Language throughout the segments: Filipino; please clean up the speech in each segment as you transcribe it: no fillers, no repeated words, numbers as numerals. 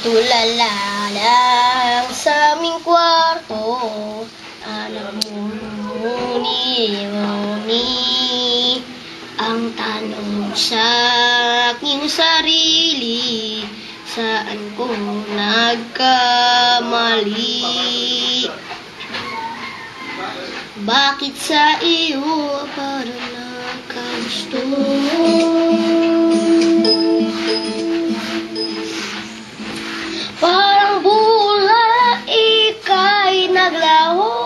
Tulala lang sa aming kwarto, alam mo, muni, ang tanong sa aking sarili, saan ko nagkamali? Bakit sa iyo parang nagkagusto? Parang bula, ika'y naglaho.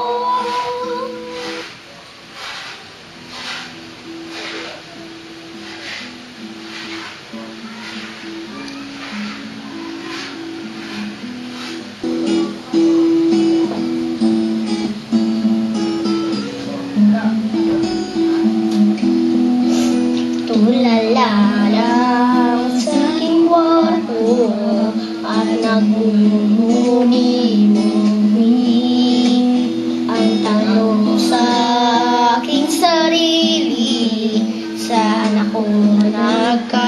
Tulala lang sa aking kwarto at nagmumuni-muni, ang tanong sa aking sarili, saan ako nagkamali?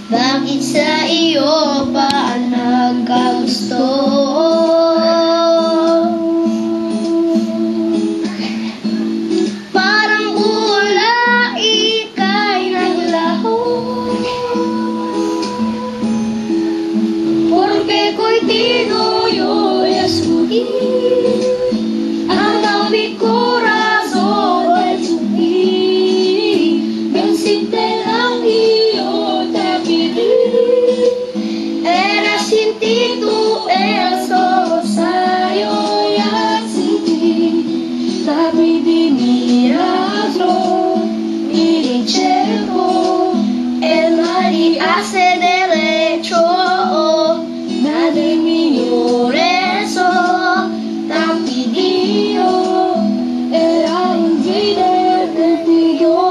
Bakit sa iyo ba nagkagusto? Hace derecho, nada en mi eso, tan pidió, era un video contigo.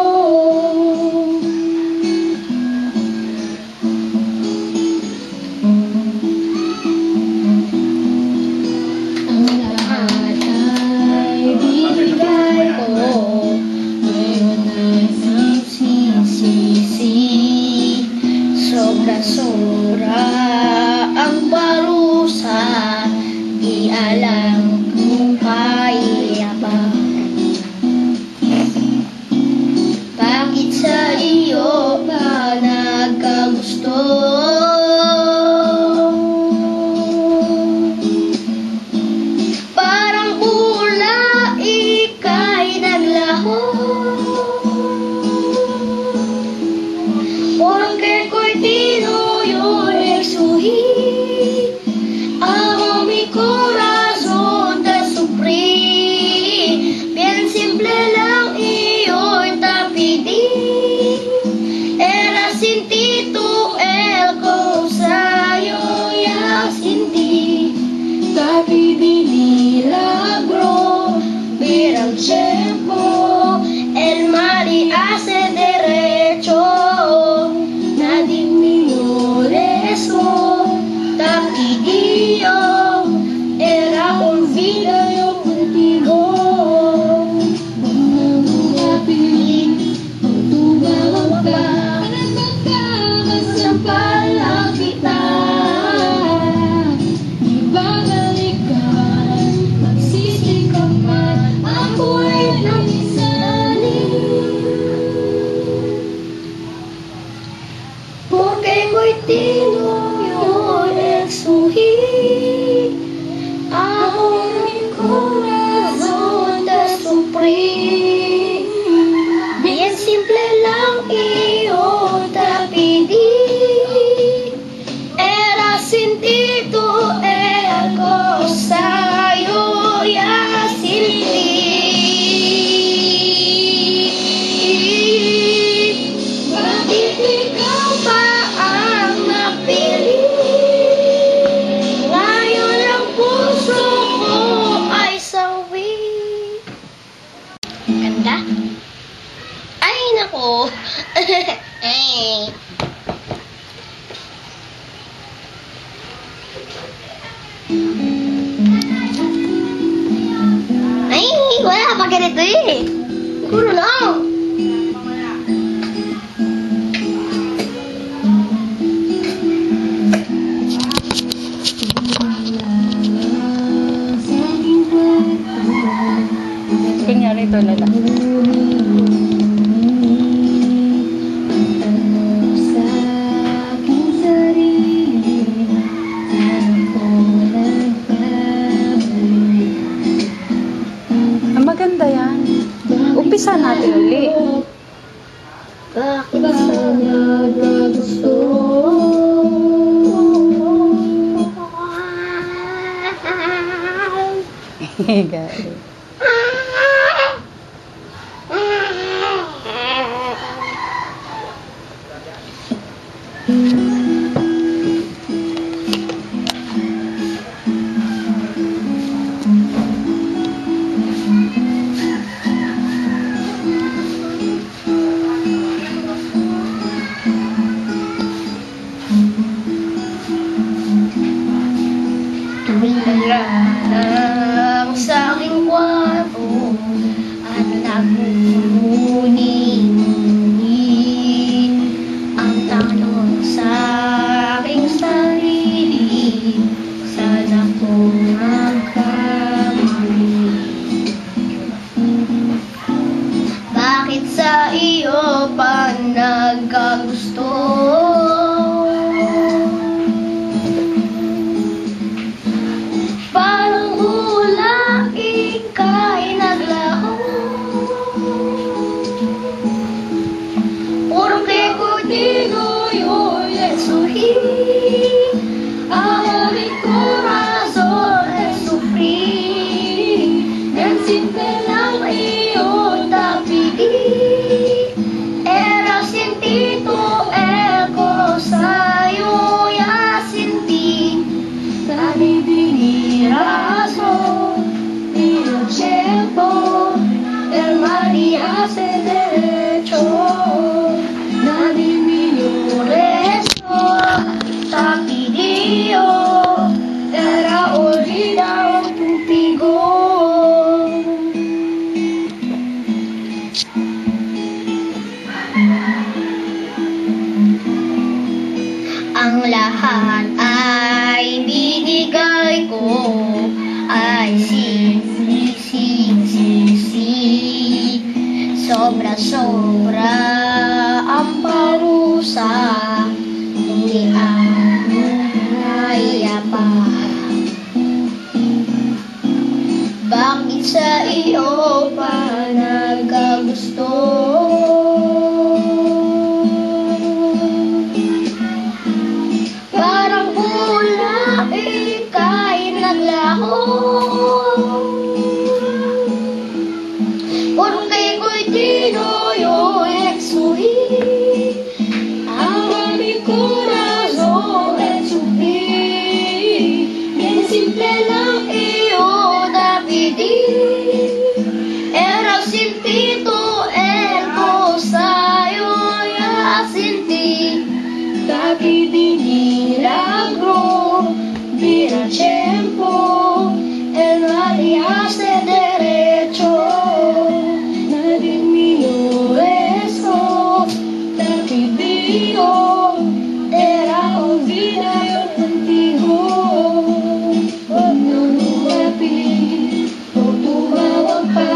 Ang lahat ay binigay ko, ngayon ay nagsisisi. Sobra-sobra ang parusa, di alam kung kaya ba. Bakit sa iyo ba nagkagusto? Parang bula, ika'y naglaho. Porque contigo yo exugí, amo mi corazón te sufrí, bien simple lang iyon te pedí, era sin ti tú el cosa yo ya sin ti, te pedí milagro, ver el tiempo, el mal y hace derecho. Era un video contigo. Magmamapin, magtumawag ka, magkakasampalan kita. Di ba balikan, magsisi ka man, ako'y namisanin. Porque contigo yo exugí, amo mi corazón te sufrí, bien simple lang iyon te pedí, era sin ti tú el cosa yo ya sin ti. Bakit ikaw pa ang Mali. Bakit sa nagkagusto? Galing. Tumira lang sa aking kwarto at nagmumuni-muni ang tanong sa aking sarili, sana kung nagkamali. Bakit sa iyo pa nagkagusto? Parang hula ika'y naglaho, porque contigo yo sufrí, a mi corazón sufrí, del simple lang iyo te pedí, era sentito el sa'yo ya sentí, dami razón, y el tiempo, el mal y hace derecho, nadie me eso, te pidió, era olvidado contigo. Ang lahat ay binigay ko, ay sobra-sobra ang parusa, hindi ang kaya pa. Bakit sa iyo pa nagkagusto? Parang hula ika'y naglaho, porque contigo yo sufrí, a mi corazón sufrí, bien simple lang iyo te pedí, era sentito el sa'yo ya sentí, te pedí milagro, mira tiempo, el mal hace derecho, nadie mío eso, te pidió, era olvidado contigo, no me pedí, no tumawag pa,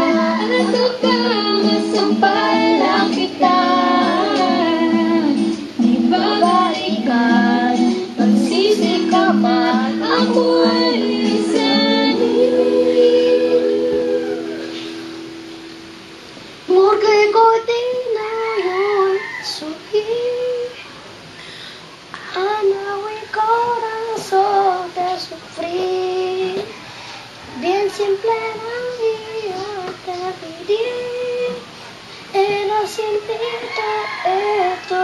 masampal lang kita, di ba balikan, magsisi ka man, ako ay porque contigo yo sufrí, a mi corazón te sufrí, bien simple lang yo te pedí, era sentito esto